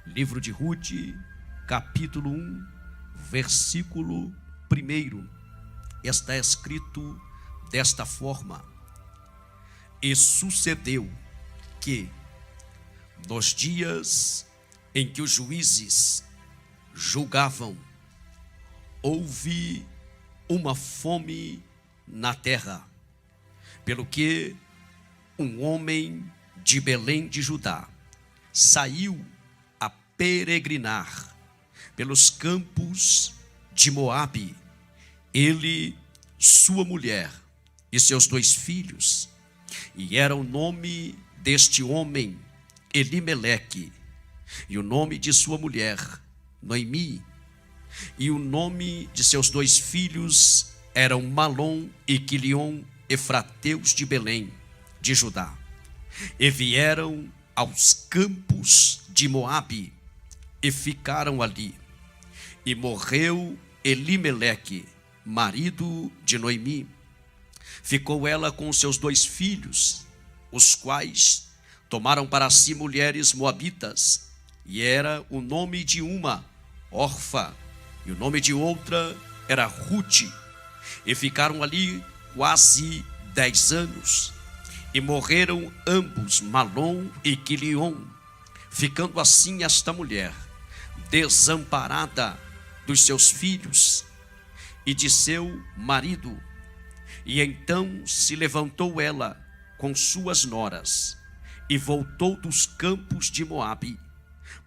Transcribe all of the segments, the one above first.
Livro de Rute, capítulo 1, versículo 1. Está escrito desta forma: E sucedeu que, nos dias em que os juízes julgavam, houve uma fome na terra, pelo que um homem de Belém de Judá saiu a peregrinar pelos campos de Moabe, ele, sua mulher e seus 2 filhos, e era o nome deste homem Elimeleque, e o nome de sua mulher Noemi, e o nome de seus 2 filhos eram Malom e Quilion, efrateus de Belém de Judá, e vieram aos campos de Moabe e ficaram ali. E morreu Elimeleque, marido de Noemi. Ficou ela com seus 2 filhos, os quais tomaram para si mulheres moabitas, e era o nome de uma Orfa, e o nome de outra era Rute, e ficaram ali quase 10 anos, e morreram ambos, Malom e Quilion, ficando assim esta mulher desamparada dos seus filhos e de seu marido. E então se levantou ela com suas noras e voltou dos campos de Moabe,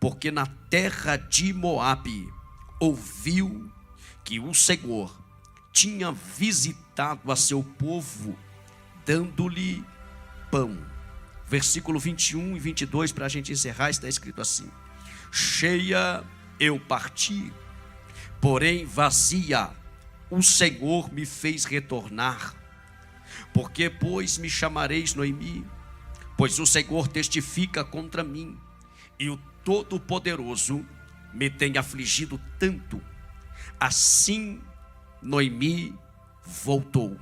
porque na terra de Moabe ouviu que o Senhor tinha visitado a seu povo, dando-lhe pão. Versículo 21 e 22, para a gente encerrar, está escrito assim: cheia eu parti, porém vazia o Senhor me fez retornar. Porque, pois, me chamareis Noemi? Pois o Senhor testifica contra mim, e o Todo-Poderoso me tem afligido tanto. Assim Noemi voltou.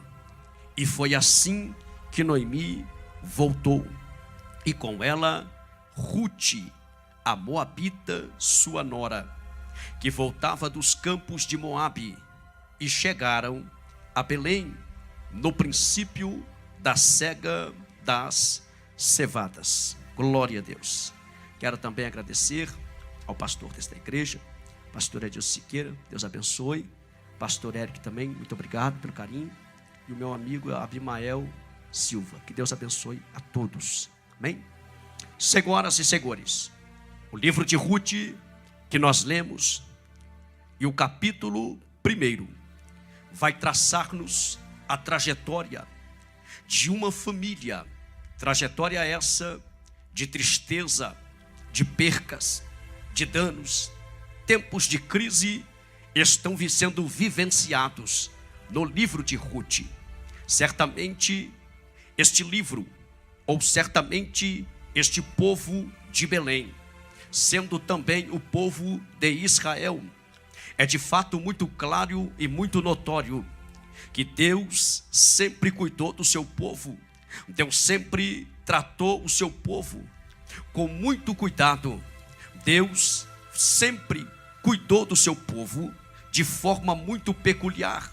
E foi assim que Noemi voltou, e com ela Rute, a moabita, sua nora, que voltava dos campos de Moabe, e chegaram a Belém no princípio da cega das cevadas. Glória a Deus. Quero também agradecer ao pastor desta igreja, pastor Edilson Siqueira, Deus abençoe. Pastor Eric também, muito obrigado pelo carinho. E o meu amigo Abimael Silva, que Deus abençoe a todos. Amém? Senhoras e senhores, o livro de Rute que nós lemos, e o capítulo 1, vai traçar-nos a trajetória de uma família, trajetória essa de tristeza, de percas, de danos. Tempos de crise estão sendo vivenciados no livro de Rute. Certamente este livro, ou certamente este povo de Belém, sendo também o povo de Israel, é de fato muito claro e muito notório que Deus sempre cuidou do seu povo. Deus sempre tratou o seu povo com muito cuidado. Deus sempre cuidou do seu povo de forma muito peculiar.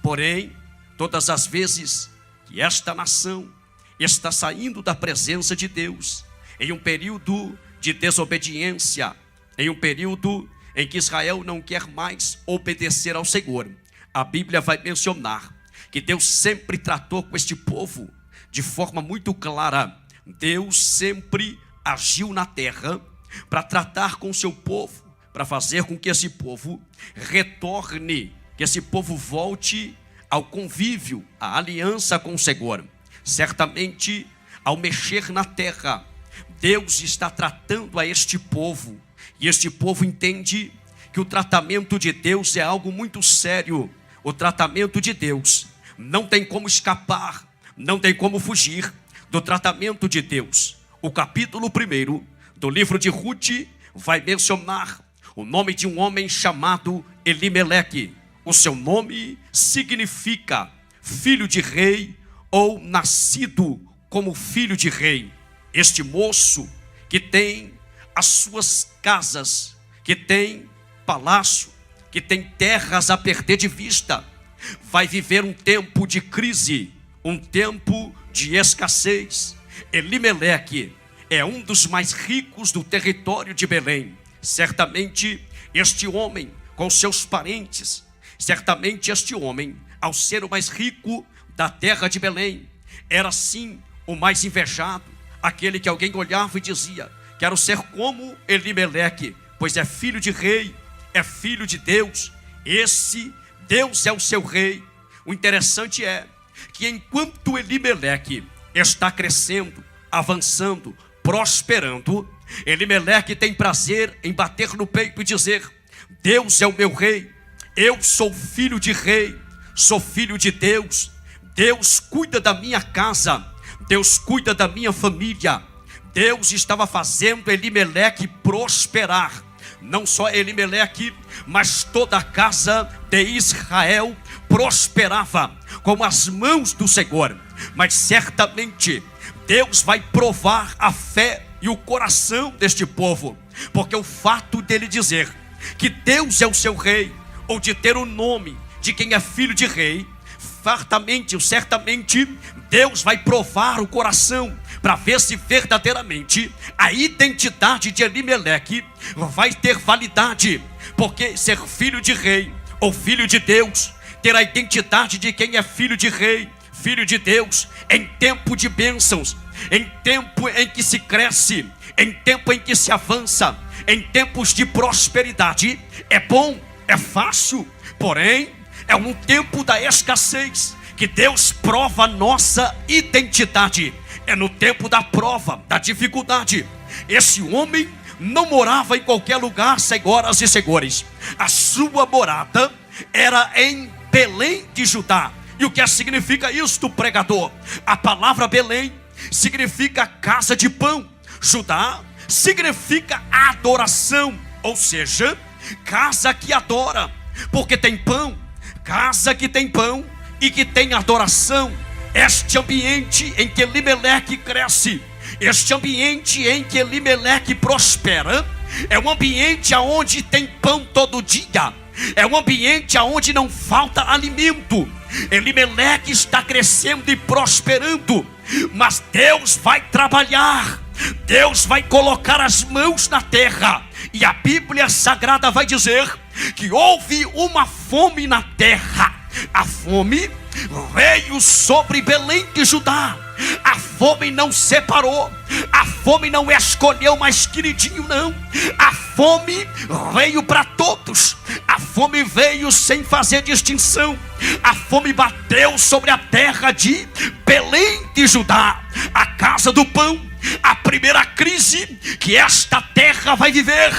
Porém, todas as vezes que esta nação está saindo da presença de Deus, em um período de desobediência, em um período em que Israel não quer mais obedecer ao Senhor, a Bíblia vai mencionar que Deus sempre tratou com este povo de forma muito clara. Deus sempre agiu na terra para tratar com o seu povo, para fazer com que esse povo retorne, que esse povo volte ao convívio, à aliança com o Senhor. Certamente, ao mexer na terra, Deus está tratando a este povo, e este povo entende que o tratamento de Deus é algo muito sério. O tratamento de Deus não tem como escapar, não tem como fugir do tratamento de Deus. O capítulo 1 do livro de Rute vai mencionar o nome de um homem chamado Elimeleque. O seu nome significa filho de rei, ou nascido como filho de rei. Este moço, que tem as suas casas, que tem palácio, que tem terras a perder de vista, vai viver um tempo de crise, um tempo de escassez. Elimeleque é um dos mais ricos do território de Belém. Certamente este homem, com seus parentes, certamente este homem, ao ser o mais rico da terra de Belém, era sim o mais invejado, aquele que alguém olhava e dizia: quero ser como Elimeleque, pois é filho de rei, é filho de Deus, esse Deus é o seu rei. O interessante é que enquanto Elimeleque está crescendo, avançando, prosperando, Elimeleque tem prazer em bater no peito e dizer: Deus é o meu rei, eu sou filho de rei, sou filho de Deus, Deus cuida da minha casa, Deus cuida da minha família. Deus estava fazendo Elimeleque prosperar. Não só Elimeleque, mas toda a casa de Israel prosperava com as mãos do Senhor. Mas certamente Deus vai provar a fé e o coração deste povo, porque o fato dele dizer que Deus é o seu rei, ou de ter o nome de quem é filho de rei, certamente Deus vai provar o coração para ver se verdadeiramente a identidade de Elimeleque vai ter validade. Porque ser filho de rei ou filho de Deus, ter a identidade de quem é filho de rei, filho de Deus, em tempo de bênçãos, em tempo em que se cresce, em tempo em que se avança, em tempos de prosperidade, é bom, é fácil. Porém, é um tempo da escassez que Deus prova a nossa identidade. É no tempo da prova, da dificuldade. Esse homem não morava em qualquer lugar, senhoras e senhores. A sua morada era em Belém de Judá. E o que significa isto, pregador? A palavra Belém significa casa de pão. Judá significa adoração, ou seja, casa que adora, porque tem pão. Casa que tem pão e que tem adoração. Este ambiente em que Elimeleque cresce, este ambiente em que Elimeleque prospera, é um ambiente onde tem pão todo dia, é um ambiente onde não falta alimento. Elimeleque está crescendo e prosperando, mas Deus vai trabalhar, Deus vai colocar as mãos na terra. E a Bíblia Sagrada vai dizer que houve uma fome na terra. A fome veio sobre Belém de Judá. A fome não separou, a fome não escolheu mais queridinho, não. A fome veio para todos. A fome veio sem fazer distinção. A fome bateu sobre a terra de Belém de Judá, a casa do pão. A primeira crise que esta terra vai viver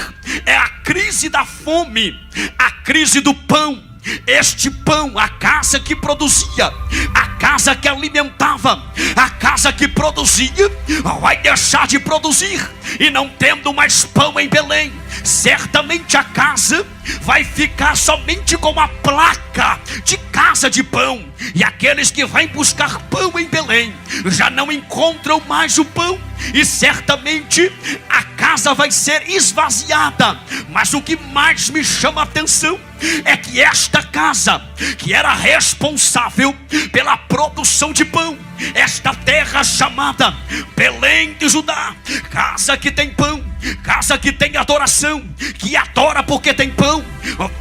é a crise da fome, a crise do pão. Este pão, a casa que produzia, a casa que alimentava, a casa que produzia, vai deixar de produzir. E não tendo mais pão em Belém, certamente a casa vai ficar somente com a placa de casa de pão. E aqueles que vão buscar pão em Belém já não encontram mais o pão, e certamente a casa vai ser esvaziada. Mas o que mais me chama a atenção é que esta casa, que era responsável pela produção de pão, esta terra chamada Belém de Judá, casa que tem pão, casa que tem adoração, que adora porque tem pão.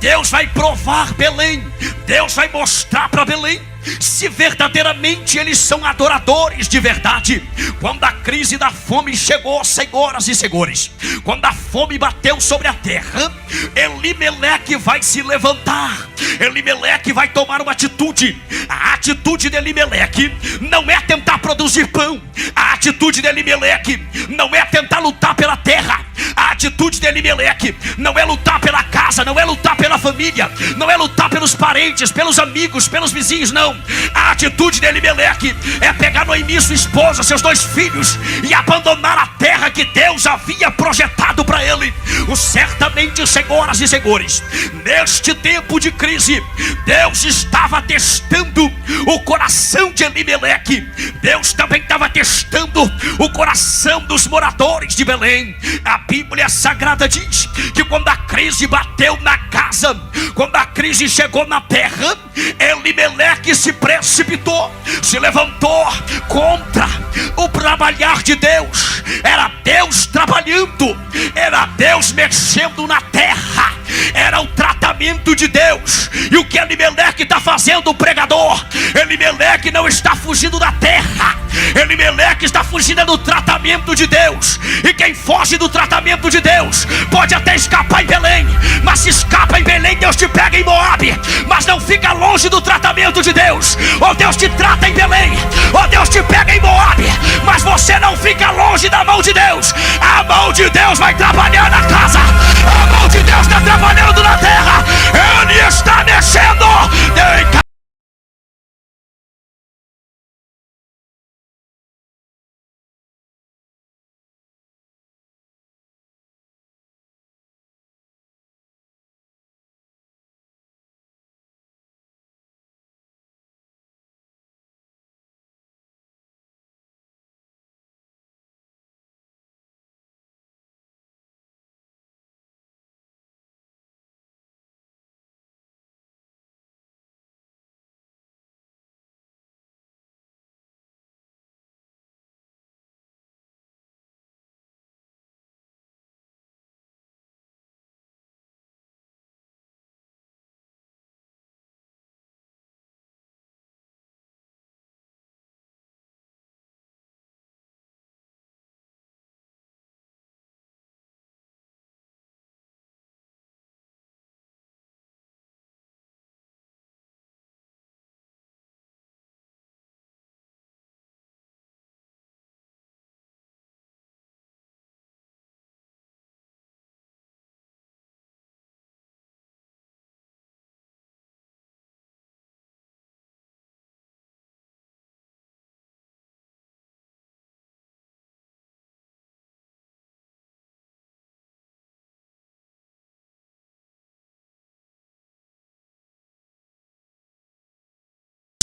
Deus vai provar Belém, Deus vai mostrar para Belém se verdadeiramente eles são adoradores de verdade. Quando a crise da fome chegou, senhoras e senhores, quando a fome bateu sobre a terra, Elimeleque vai se levantar, Elimeleque vai tomar uma atitude. A atitude de Elimeleque não é tentar produzir pão, a atitude de Elimeleque não é tentar lutar pela terra, a atitude de Elimeleque não é lutar pela casa, não é lutar pela família, não é lutar pelos parentes, pelos amigos, pelos vizinhos, não. A atitude de Elimeleque é pegar Noemi, sua esposa, seus 2 filhos, e abandonar a terra que Deus havia projetado para ele. Certamente senhoras e senhores, neste tempo de crise, Deus estava testando o coração de Elimeleque. Deus também estava testando o coração dos moradores de Belém. A Bíblia Sagrada diz que quando a crise bateu na casa, quando a crise chegou na terra, Elimeleque se precipitou, se levantou contra o trabalhar de Deus. Era Deus trabalhando, era Deus mexendo na terra, era o tratamento de Deus. E o que Elimeleque está fazendo, pregador? Elimeleque não está fugindo da terra, Elimeleque está fugindo do tratamento de Deus. E quem foge do tratamento de Deus pode até escapar em Belém, mas se escapa em Belém, Deus te pega em Moabe. Mas não fica longe do tratamento de Deus. Ou Deus te trata em Belém, ou Deus te pega em Moabe, mas você não fica longe da mão de Deus. A mão de Deus vai trabalhar na casa, a mão de Deus está trabalhando na terra, Ele está mexendo.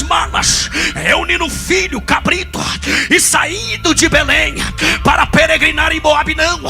Malas, reunindo filho, cabrito, e saindo de Belém para peregrinar em Moabe. Não,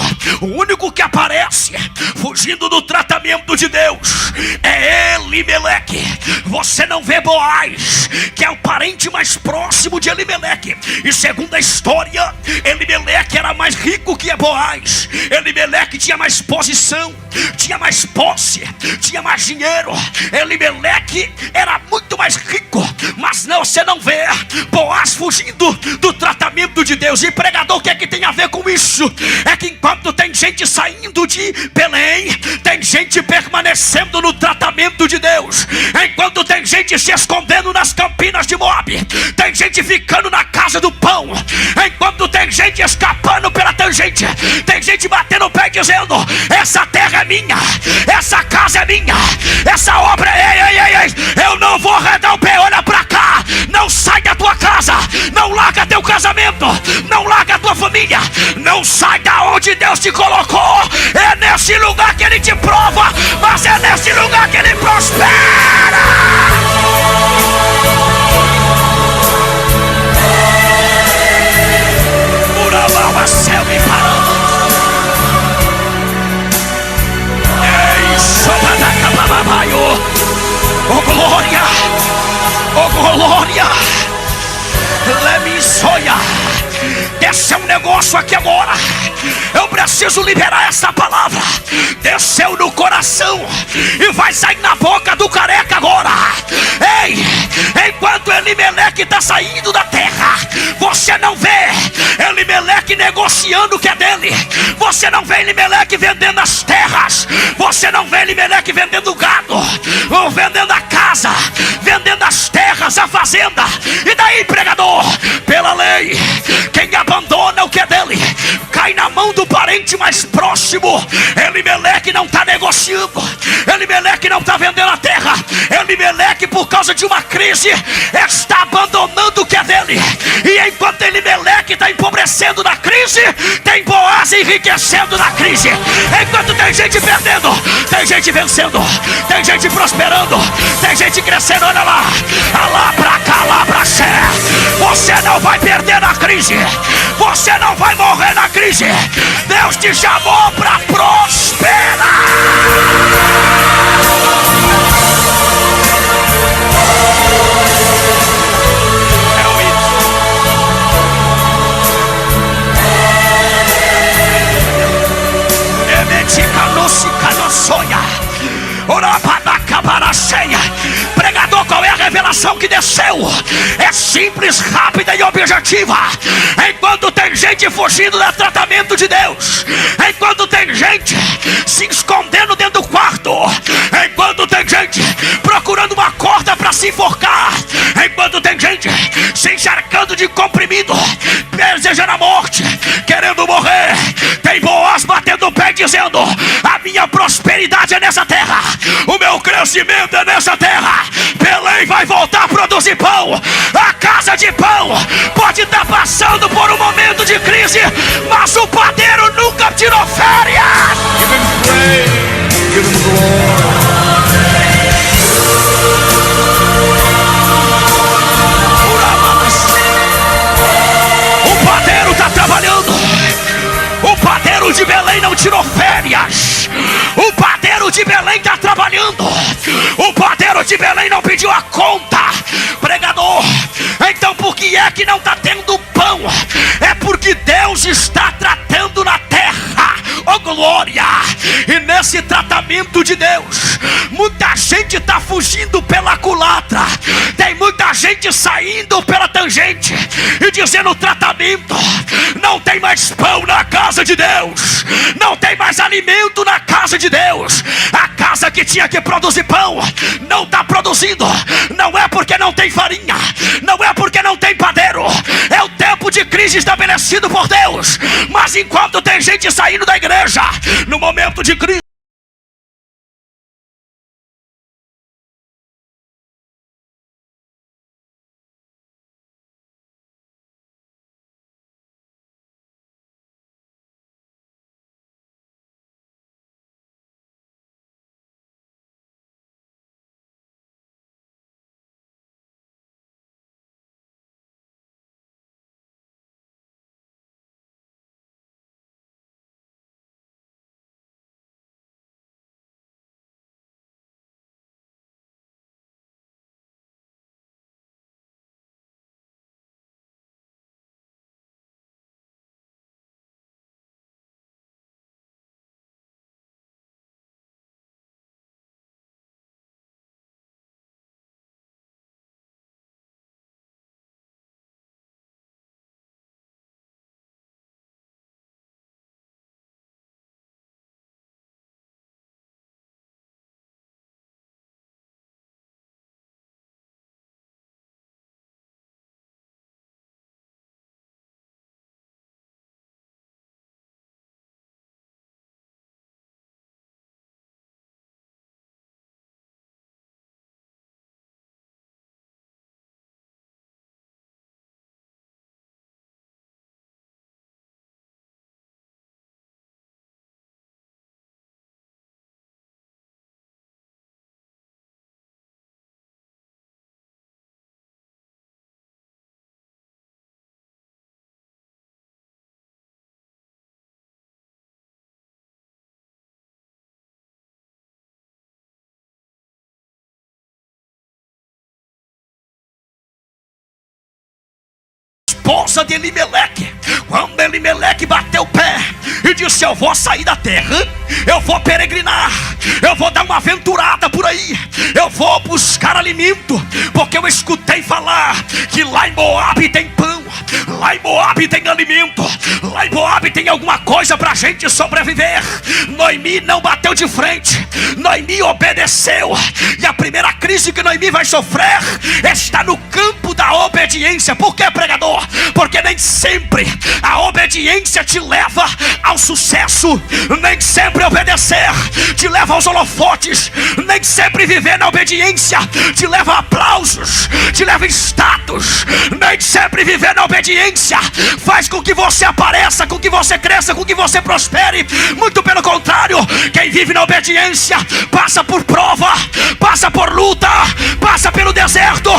o único que aparece fugindo do tratamento de Deus é Elimeleque. Você não vê Boaz, que é o parente mais próximo de Elimeleque. E segundo a história, Elimeleque era mais rico que Boaz. Elimeleque tinha mais posição, tinha mais posse, tinha mais dinheiro. Elimeleque era muito mais rico. Mas não, você não vê Boaz fugindo do tratamento de Deus. E pregador, o que é que tem a ver com isso? É que enquanto tem gente saindo de Belém, tem gente permanecendo no tratamento de Deus. Enquanto tem gente se escondendo nas campinas de Moabe, tem gente ficando na casa do pão. Enquanto tem gente escapando pela tangente, tem gente batendo o pé dizendo: essa terra é minha, essa casa é minha, essa obra ei, eu não vou arredar o pé. Olha pra cá, não sai da tua casa, não larga teu casamento, não larga tua família, não sai da onde Deus te colocou. É nesse lugar que Ele te prova, mas é nesse lugar que Ele prospera. Urababa, céu me parou. Ei, soba da cabababaio. Oh glória, oh glória. Leminsoia. Desceu um negócio aqui agora. Eu preciso liberar essa palavra. Desceu no coração e vai sair na boca do careca agora. Ei, enquanto Elimeleque está saindo da terra, você não vê Elimeleque negociando o que é dele. Você não vê Elimeleque vendendo as terras. Você não vê Elimeleque vendendo gado, ou vendendo a casa, vendendo as terras, a fazenda. E daí, pregador? Pela lei, quem abandona o que é dele cai na mão mão do parente mais próximo. Elimeleque não está negociando, Elimeleque não está vendendo a terra. Elimeleque, por causa de uma crise, está abandonando o que é dele. E enquanto Elimeleque está empobrecendo na crise, tem Boaz enriquecendo na crise. Enquanto tem gente perdendo, tem gente vencendo, tem gente prosperando, tem gente crescendo. Olha lá, lá pra cá, lá pra sé. Você não vai perder na crise, você não vai morrer na crise. Deus te chamou para prosperar. Pregador, qual é a revelação que desceu? É simples, rápida e objetiva. Enquanto tem gente fugindo do tratamento de Deus, enquanto tem gente se escondendo dentro do quarto, enquanto tem gente procurando uma corda para se enforcar, enquanto tem gente se encharcando de comprimido, desejando a morte, querendo morrer, tem Boaz batendo o pé dizendo: a minha prosperidade é nessa terra, o meu crescimento é nessa terra. Belém vai voltar a produzir pão. A casa de pão pode estar passando por um momento de crise, mas o padeiro nunca tirou férias. Give him praise, give him glory. O padeiro está trabalhando. O padeiro de Belém não tirou férias. O padeiro de Belém está trabalhando. O padeiro de Belém não pediu a conta. Pregador, então por que é que não está tendo pão? É porque Deus está tratando na terra. Oh glória! E nesse tratamento de Deus, muita gente está fugindo pela culatra. Tem muita gente saindo pela tangente e dizendo: tratamento, não tem mais pão na casa de Deus, não tem mais alimento na casa de Deus. A casa que tinha que produzir pão não está produzindo. Não é porque não tem farinha, não é porque não tem padeiro. É o tempo de crise estabelecido por Deus. Mas enquanto tem gente saindo da igreja no momento de crise, esposa de Elimeleque, quando Elimeleque bateu o pé e disse: eu vou sair da terra, eu vou peregrinar, eu vou dar uma aventurada por aí, eu vou buscar alimento, porque eu escutei falar que lá em Moabe tem pão. Lá em Moabe tem alimento. Lá em Moabe tem alguma coisa para a gente sobreviver. Noemi não bateu de frente. Noemi obedeceu. E a primeira crise que Noemi vai sofrer está no campo da obediência. Por que, pregador? Porque nem sempre a obediência te leva ao sucesso. Nem sempre obedecer te leva aos holofotes. Nem sempre viver na obediência te leva a aplausos, te leva a status. Nem sempre viver na obediência faz com que você apareça, com que você cresça, com que você prospere. Muito pelo contrário, quem vive na obediência passa por prova, passa por luta, passa pelo deserto,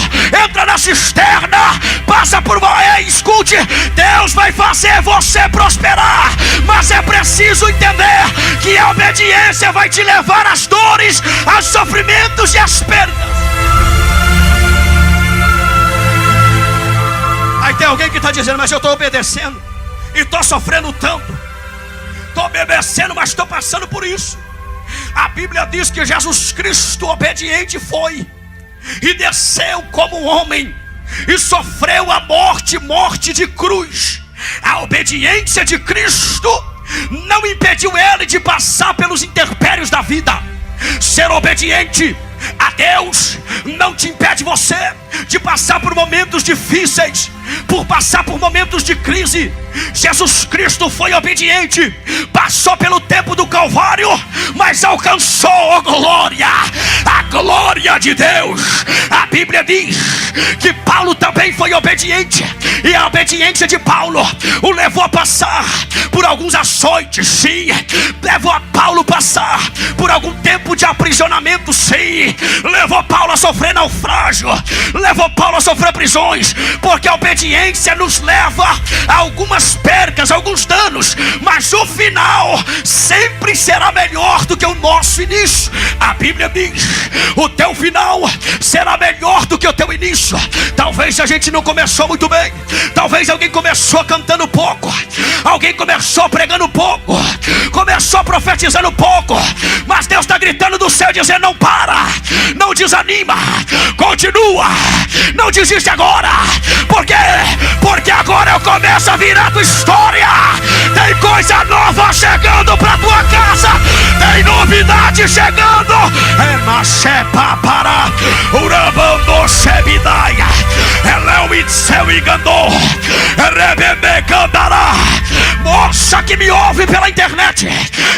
entra na cisterna, passa por... Escute, Deus vai fazer você prosperar, mas é preciso entender que a obediência vai te levar às dores, aos sofrimentos e às perdas. Aí tem alguém que está dizendo: mas eu estou obedecendo e estou sofrendo tanto. Estou obedecendo, mas estou passando por isso. A Bíblia diz que Jesus Cristo obediente foi e desceu como homem e sofreu a morte de cruz. A obediência de Cristo não impediu ele de passar pelos intempéries da vida. Ser obediente a Deus não te impede você de passar por momentos difíceis, por passar por momentos de crise. Jesus Cristo foi obediente, passou pelo tempo do Calvário, mas alcançou a glória de Deus. A Bíblia diz que Paulo também foi obediente, e a obediência de Paulo o levou a passar por alguns açoites, sim. Levou a Paulo a passar por algum tempo de aprisionamento, sim. Levou Paulo a sofrer naufrágio, levou Paulo a sofrer prisões, porque a obediência nos leva a algumas percas, alguns danos, mas o final sempre será melhor do que o nosso início. A Bíblia diz: o teu final será melhor do que o teu início. Talvez a gente não começou muito bem, talvez alguém começou cantando pouco, alguém começou pregando pouco, começou profetizando pouco, mas Deus está gritando do céu dizendo: não para, não desanima, continua, não desiste agora. Por quê? Porque agora eu começo a virar a tua história. Tem coisa nova chegando pra tua casa, tem novidade chegando. É Machepa para Urabando Shebidaia, Eleu Itzel e Gandô, Rebebe Candará. Moça que me ouve pela internet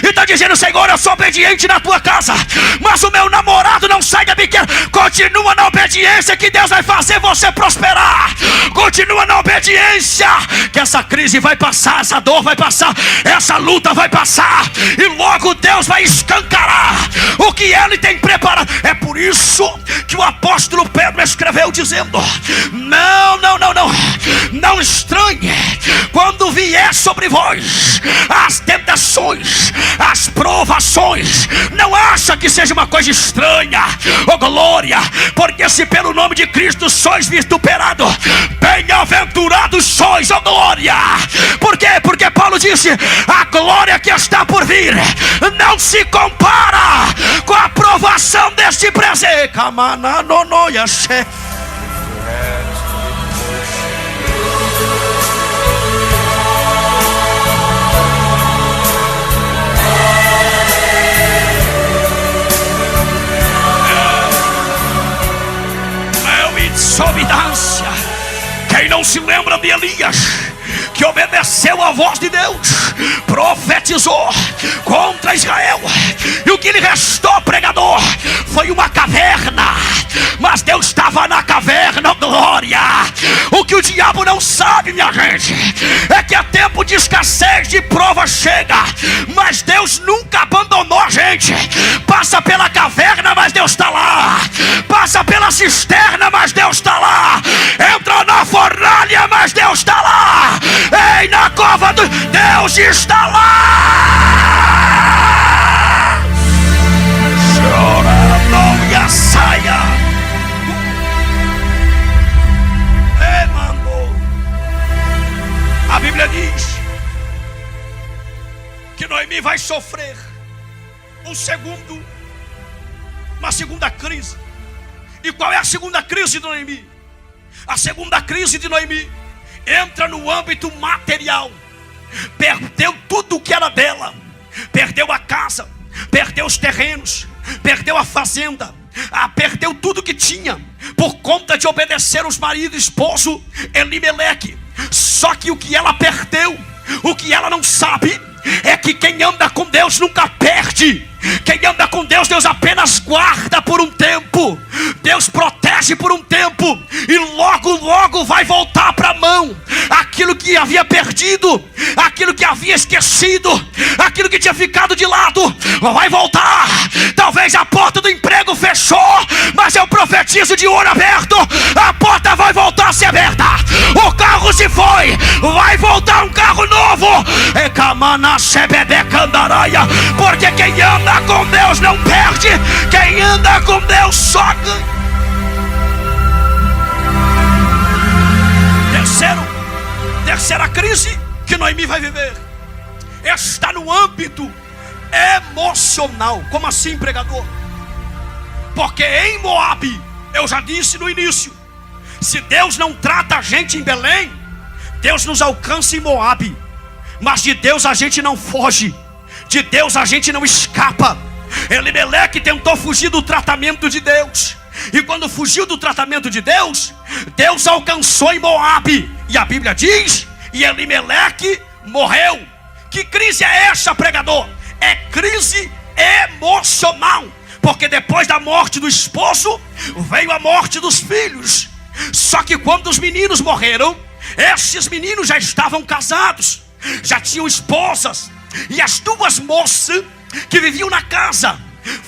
e está dizendo: Senhor, eu sou obediente na tua casa, mas o meu namorado não sai da biqueira. Continua na obediência que Deus vai fazer você prosperar. Continua na obediência que essa crise vai passar, essa dor vai passar, essa luta vai passar, e logo Deus vai escancarar o que Ele tem preparado. É por isso que o apóstolo Pedro escreveu dizendo: não estranhe quando vier sobre vós as tentações, as provações. Não acha que seja uma coisa estranha, oh glória, porque se pelo nome de Cristo sois vituperados, bem-aventurados sois, oh glória. Por quê? Porque Paulo disse: a glória que está por vir não se compara com a provação deste presente. Obediência. Quem não se lembra de Elias, que obedeceu à voz de Deus, profetizou contra Israel, e o que lhe restou, pregador, foi uma caverna, mas Deus estava na caverna, glória. O que o diabo não sabe, minha gente, é que a tempo de escassez, de prova chega, mas Deus nunca abandonou a gente. Passa pela caverna, mas Deus está lá. Passa pela cisterna, mas Deus está lá. Entra na fornalha, mas Deus está lá. Ei, na cova do Deus está lá. Chora, não e a saia. A Bíblia diz que Noemi vai sofrer uma segunda crise. E qual é a segunda crise de Noemi? A segunda crise de Noemi entra no âmbito material. Perdeu tudo o que era dela. Perdeu a casa, perdeu os terrenos, perdeu a fazenda, perdeu tudo que tinha, por conta de obedecer os maridos e esposo Elimeleque. Só que o que ela perdeu, o que ela não sabe, é que quem anda com Deus nunca perde. Quem anda com Deus, Deus apenas guarda por um tempo. Deus protege por um tempo, e logo, logo vai voltar para a mão. Aquilo que havia perdido, aquilo que havia esquecido, aquilo que tinha ficado de lado, vai voltar. Talvez a porta do emprego fechou, mas eu profetizo de olho aberto, a porta vai voltar a ser aberta. O carro se foi, vai voltar um carro novo. Porque quem anda com Deus não perde, quem anda com Deus só ganha. Terceira crise que Noemi vai viver está no âmbito emocional. Como assim, pregador? Porque em Moabe, eu já disse no início, se Deus não trata a gente em Belém, Deus nos alcança em Moabe. Mas de Deus a gente não foge, de Deus a gente não escapa. Elimeleque tentou fugir do tratamento de Deus, e quando fugiu do tratamento de Deus, Deus alcançou em Moabe. E a Bíblia diz, e Elimeleque morreu. Que crise é essa, pregador? É crise emocional. Porque depois da morte do esposo, veio a morte dos filhos. Só que quando os meninos morreram, esses meninos já estavam casados, já tinham esposas. E as duas moças que viviam na casa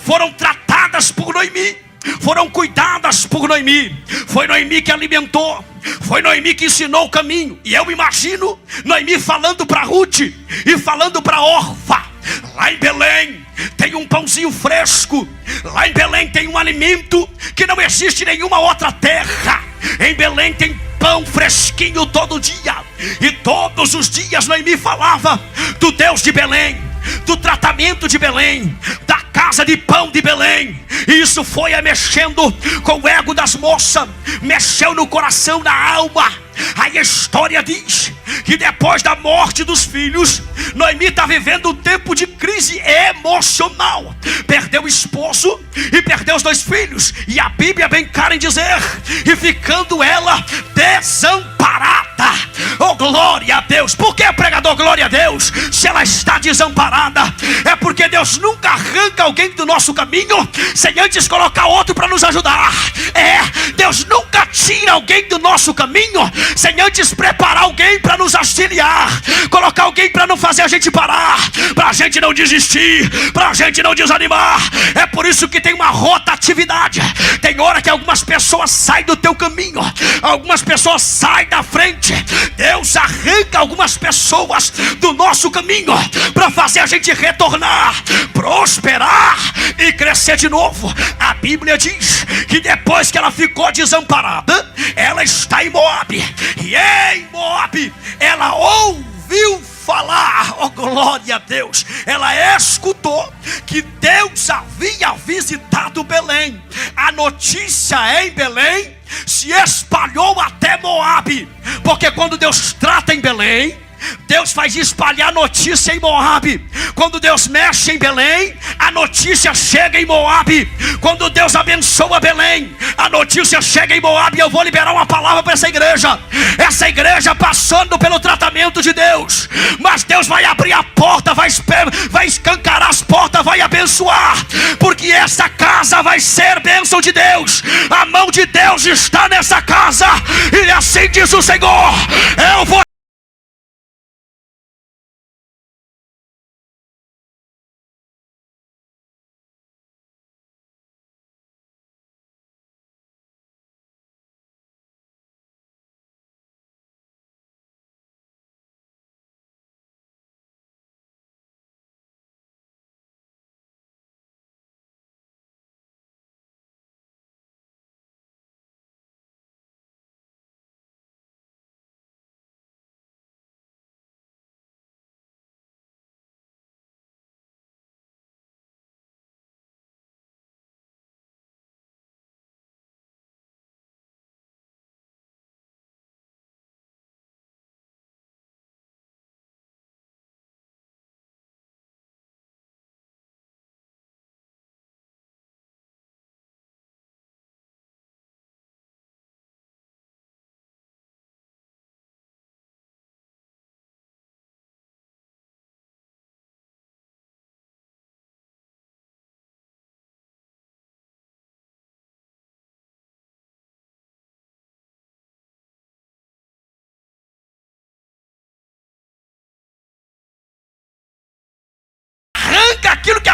foram tratadas por Noemi, foram cuidadas por Noemi. Foi Noemi que alimentou, foi Noemi que ensinou o caminho. E eu imagino Noemi falando para Ruth e falando para Orfa: lá em Belém tem um pãozinho fresco, lá em Belém tem um alimento que não existe em nenhuma outra terra. Em Belém tem pão fresquinho todo dia. E todos os dias Noemi falava do Deus de Belém, do tratamento de Belém, da casa de pão de Belém. E isso foi mexendo com o ego das moças, mexeu no coração, na alma. Aí a história diz que depois da morte dos filhos, Noemi está vivendo um tempo de crise emocional. Perdeu o esposo e perdeu os dois filhos. E a Bíblia é bem clara em dizer, e ficando ela desamparada. Oh, glória a Deus. Por que, pregador, glória a Deus? Se ela está desamparada, é porque Deus nunca arranca alguém do nosso caminho sem antes colocar outro para nos ajudar. Deus nunca tira alguém do nosso caminho sem antes preparar alguém para nos auxiliar, colocar alguém para não fazer a gente parar, para a gente não desistir, para a gente não desanimar. É por isso que tem uma rotatividade. Tem hora que algumas pessoas saem do teu caminho, algumas pessoas saem da frente. Deus arranca algumas pessoas do nosso caminho para fazer a gente retornar, prosperar e crescer de novo. A Bíblia diz que depois que ela ficou desamparada, ela está em Moabe. E em Moabe ela ouviu falar, oh glória a Deus, ela escutou que Deus havia visitado Belém. A notícia em Belém se espalhou até Moabe, porque quando Deus trata em Belém, Deus faz espalhar notícia em Moabe. Quando Deus mexe em Belém, a notícia chega em Moabe. Quando Deus abençoa Belém, a notícia chega em Moabe. Eu vou liberar uma palavra para essa igreja passando pelo tratamento de Deus, mas Deus vai abrir a porta, vai escancarar as portas, vai abençoar, porque essa casa vai ser bênção de Deus. A mão de Deus está nessa casa, e assim diz o Senhor: eu vou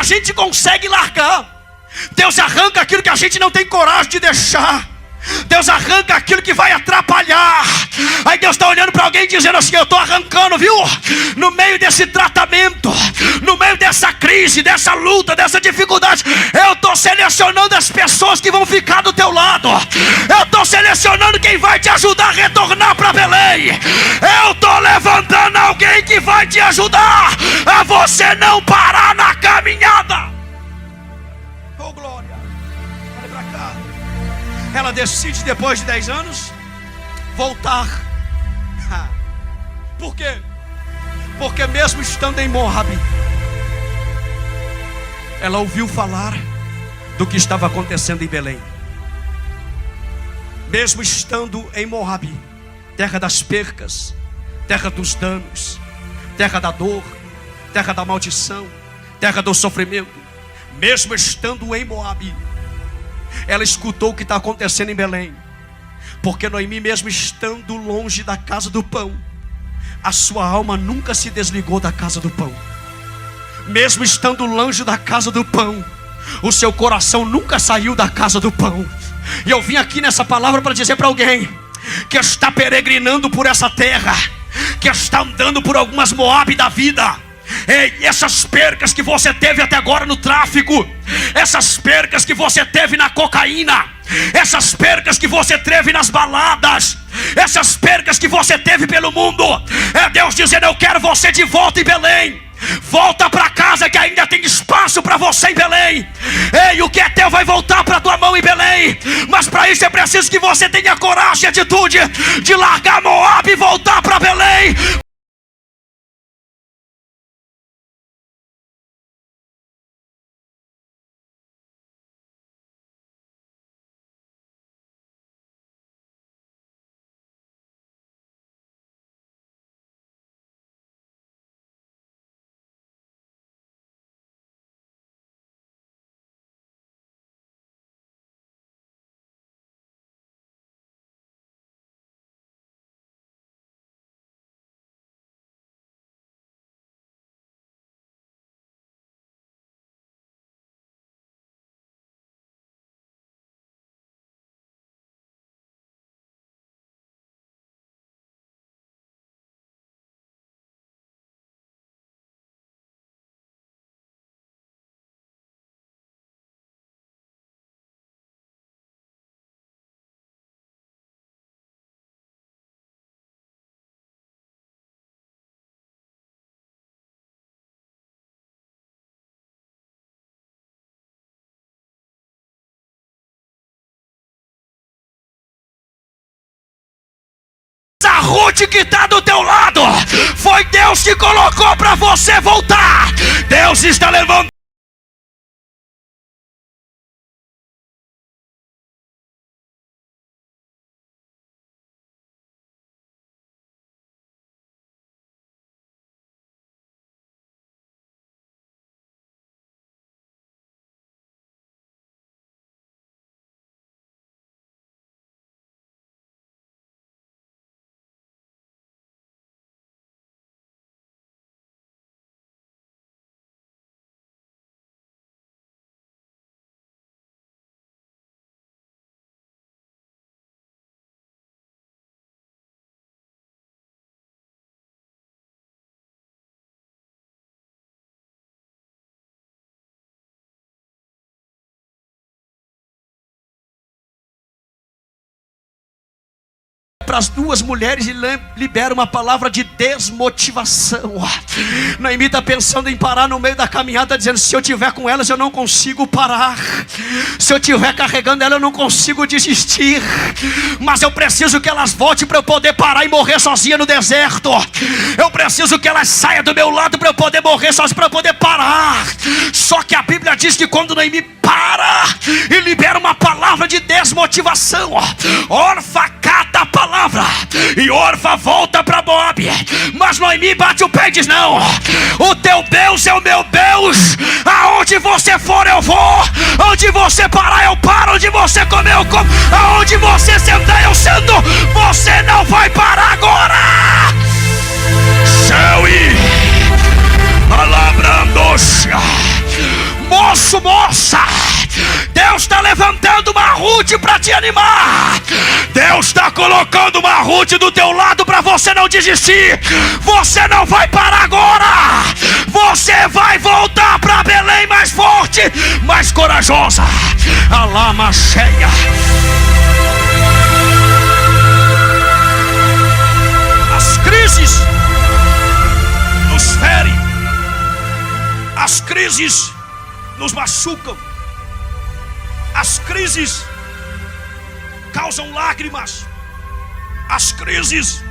a gente consegue largar. Deus arranca aquilo que a gente não tem coragem de deixar. Deus arranca aquilo que vai atrapalhar. Aí Deus está olhando para alguém dizendo assim: eu estou arrancando, viu? No meio desse tratamento, no meio dessa crise, dessa luta, dessa dificuldade, eu estou selecionando as pessoas que vão ficar do teu lado. Eu estou selecionando quem vai te ajudar a retornar para Belém. Eu estou levantando alguém que vai te ajudar a você não parar na caminhada. Oh glória, olha para cá. Ela decide, depois de 10 anos, voltar. Por quê? Porque mesmo estando em Moabe, ela ouviu falar do que estava acontecendo em Belém. Mesmo estando em Moabe, terra das percas, terra dos danos, terra da dor, terra da maldição, terra do sofrimento, mesmo estando em Moabe, ela escutou o que está acontecendo em Belém. Porque Noemi, mesmo estando longe da casa do pão, a sua alma nunca se desligou da casa do pão. Mesmo estando longe da casa do pão, o seu coração nunca saiu da casa do pão. E eu vim aqui nessa palavra para dizer para alguém que está peregrinando por essa terra, que está andando por algumas Moabe da vida. Ei, essas percas que você teve até agora no tráfico, essas percas que você teve na cocaína, essas percas que você teve nas baladas, essas percas que você teve pelo mundo, é Deus dizendo: eu quero você de volta em Belém. Volta para casa que ainda tem espaço para você em Belém. Ei, o que é teu vai voltar para tua mão em Belém. Mas para isso é preciso que você tenha coragem e atitude de largar Moabe e voltar para Belém. A Ruth que está do teu lado, foi Deus que colocou para você voltar. Deus está levando. Para as duas mulheres e libera uma palavra de desmotivação. Noemi está pensando em parar no meio da caminhada, dizendo: se eu estiver com elas eu não consigo parar, se eu estiver carregando ela eu não consigo desistir, mas eu preciso que elas voltem para eu poder parar e morrer sozinha no deserto. Eu preciso que elas saiam do meu lado para eu poder morrer sozinha, para eu poder parar. Só que a Bíblia diz que quando Noemi para e libera uma palavra de desmotivação, Orfa cata a palavra e Orfa volta para Moabe. Mas Noemi bate o pé e diz: não, o teu Deus é o meu Deus. Aonde você for eu vou, onde você parar eu paro, onde você comer eu como, aonde você sentar eu sento. Você não vai parar agora. Céu e alabrandoxa. força. Deus está levantando uma Ruth para te animar. Deus está colocando uma Ruth do teu lado para você não desistir. Você não vai parar agora. Você vai voltar para Belém mais forte, mais corajosa. A lama cheia. As crises nos ferem. As crises nos machucam. As crises causam lágrimas. As crises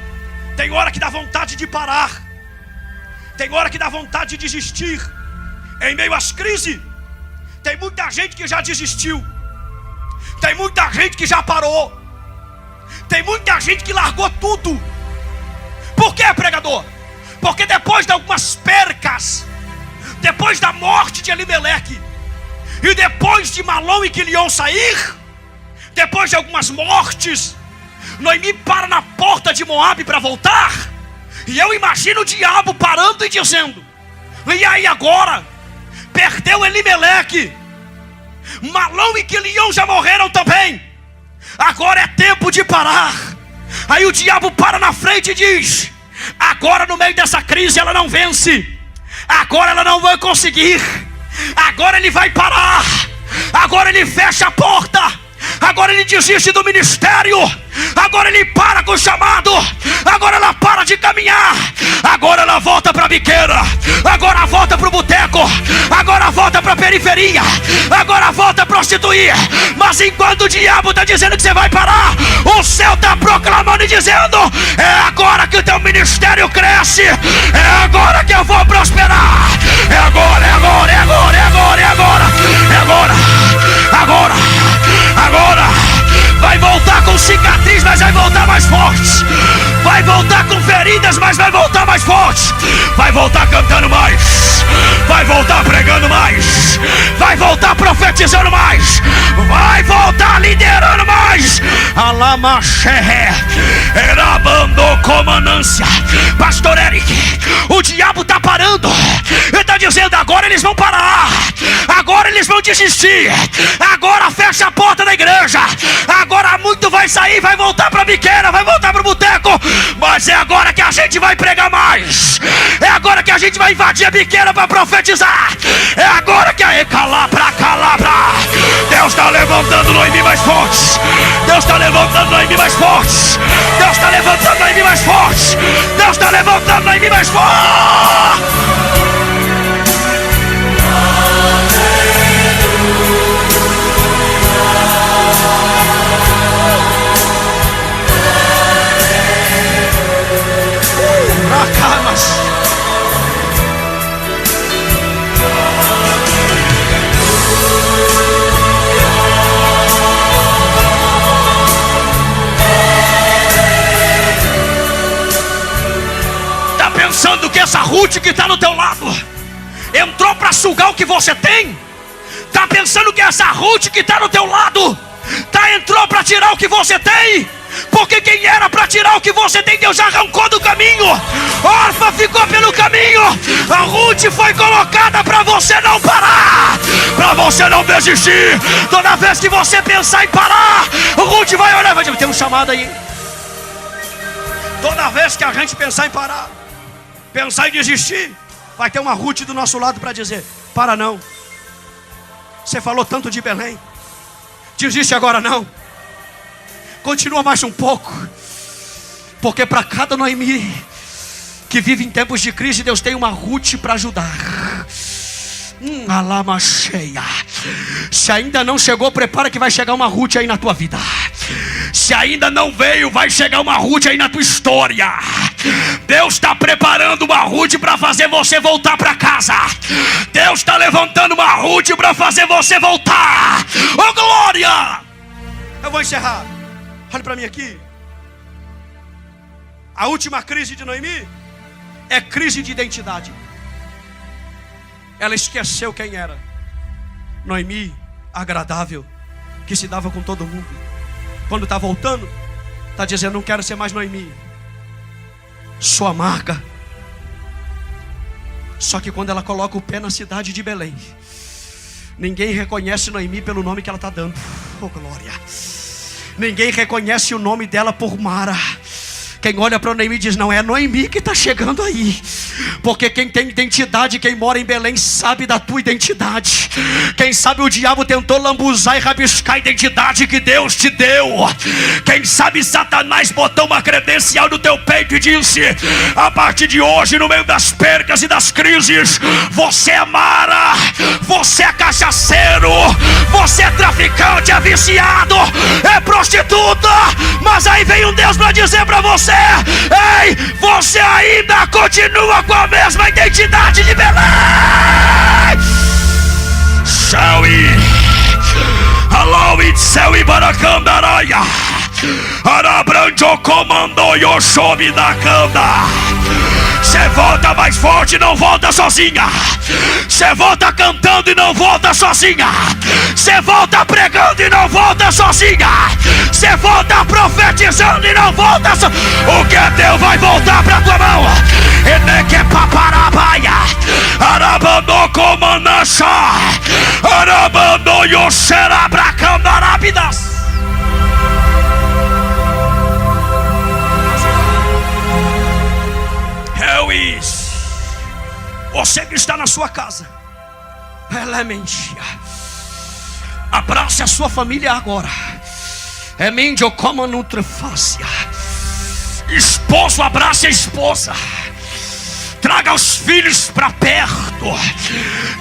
tem hora que dá vontade de parar. Tem hora que dá vontade de desistir. Em meio às crises, tem muita gente que já desistiu. Tem muita gente que já parou. Tem muita gente que largou tudo. Por quê, pregador? Porque depois de algumas percas, depois da morte de Elimeleque, e depois de Malom e Quilion sair, depois de algumas mortes, Noemi para na porta de Moabe para voltar. E eu imagino o diabo parando e dizendo: e aí agora? Perdeu Elimeleque, Malom e Quilion já morreram também. Agora é tempo de parar. Aí o diabo para na frente e diz: agora no meio dessa crise ela não vence. Agora ela não vai conseguir. Agora ele vai parar. Agora ele fecha a porta. Agora ele desiste do ministério. Agora ele para com o chamado. Agora ela para de caminhar. Agora ela volta para a biqueira. Agora volta para o boteco. Agora volta para a periferia. Agora volta a prostituir. Mas enquanto o diabo está dizendo que você vai parar, o céu está proclamando e dizendo: é agora que o teu ministério cresce. É agora que eu vou prosperar. É agora, é agora, é agora, é agora, é agora. É agora, agora, agora. Vai voltar com cicatriz, mas vai voltar mais forte. Vai voltar com feridas, mas vai voltar mais forte. Vai voltar cantando mais. Vai voltar pregando mais. Vai voltar profetizando mais. Vai voltar liderando mais. Alamaxé, Erabando Comanância. Pastor Eric, o diabo está parando. Ele está dizendo: agora eles vão parar. Agora eles vão desistir. Agora fecha a porta da igreja. Agora muito vai sair, vai voltar para a biqueira, vai voltar para o boteco. Mas é agora que a gente vai pregar mais. É agora que a gente vai invadir a biqueira para profetizar. É agora que a calabra, calabra. Deus está levantando Noemi mais forte. Deus está levantando Noemi mais forte. Deus está levantando Noemi mais forte. Deus está levantando Noemi mais forte. Tá pensando que essa Ruth que está no teu lado entrou para sugar o que você tem? Tá pensando que essa Ruth que está no teu lado entrou para tirar o que você tem? Porque quem era para tirar o que você tem, Deus já arrancou do caminho. Orfa ficou pelo caminho. A Ruth foi colocada para você não parar, para você não desistir. Toda vez que você pensar em parar, a Ruth vai olhar e vai dizer: tem um chamado aí. Toda vez que a gente pensar em parar, pensar em desistir, vai ter uma Ruth do nosso lado para dizer: para não. Você falou tanto de Belém, desiste agora não. Continua mais um pouco. Porque para cada Noemi que vive em tempos de crise, Deus tem uma Ruth para ajudar. A lama cheia. Se ainda não chegou, prepara que vai chegar uma Ruth aí na tua vida. Se ainda não veio, vai chegar uma Ruth aí na tua história. Deus está preparando uma Ruth para fazer você voltar para casa. Deus está levantando uma Ruth para fazer você voltar. Oh glória! Eu vou encerrar. Olha para mim aqui. A última crise de Noemi é crise de identidade. Ela esqueceu quem era. Noemi, agradável, que se dava com todo mundo. Quando está voltando, está dizendo: não quero ser mais Noemi, sou amarga. Só que quando ela coloca o pé na cidade de Belém, Ninguém reconhece Noemi pelo nome que ela está dando. Oh, glória. Ninguém reconhece o nome dela por Mara. Quem olha para Noemi diz: não é Noemi que está chegando aí. Porque quem tem identidade, quem mora em Belém, sabe da tua identidade. Quem sabe o diabo tentou lambuzar e rabiscar a identidade que Deus te deu. Quem sabe Satanás botou uma credencial no teu peito e disse: a partir de hoje, no meio das percas e das crises, você é Mara, você é cachaceiro, você é traficante, é viciado, é prostituta. Mas aí vem um Deus para dizer para você: ei, você ainda continua com a mesma identidade de Belém. Shaui, Alaui, Tseui, Baracandaraia, Arabranjo, comandou Yoshobi da Canda. Você volta mais forte, não volta sozinha. Você volta cantando e não volta sozinha. Você volta pregando e não volta sozinha. Você volta profetizando e não volta sozinha. O que é teu vai voltar pra tua mão. Eneque paparabaia, Arabando comanacha, Arabando yoshera bracandarabidas. Você que está na sua casa, ela é mentira. Abrace a sua família agora. É mendio como nutrifácia. Esposo, abrace a esposa. Traga os filhos para perto.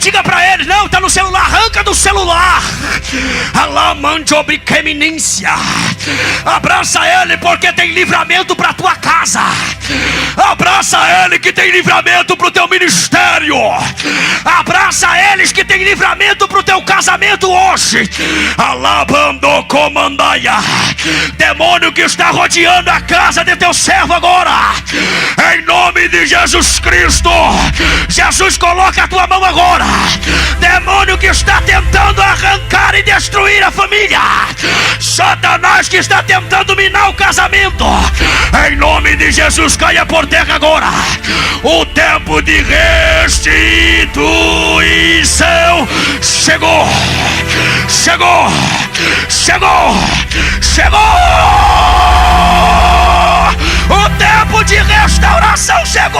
Diga para eles: não, está no celular, arranca do celular. Alamandobriqueminência. Abraça ele, porque tem livramento para tua casa. Abraça ele, que tem livramento para o teu ministério. Abraça eles, que tem livramento para o teu casamento hoje. Alabando comandaia. Demônio que está rodeando a casa de teu servo agora, em nome de Jesus Cristo. Jesus, coloca a tua mão agora. Demônio que está tentando arrancar e destruir a família, Satanás que está tentando minar o casamento, em nome de Jesus, caia por terra agora. O tempo de restituição chegou. Chegou. Chegou. Chegou. O tempo de restauração chegou.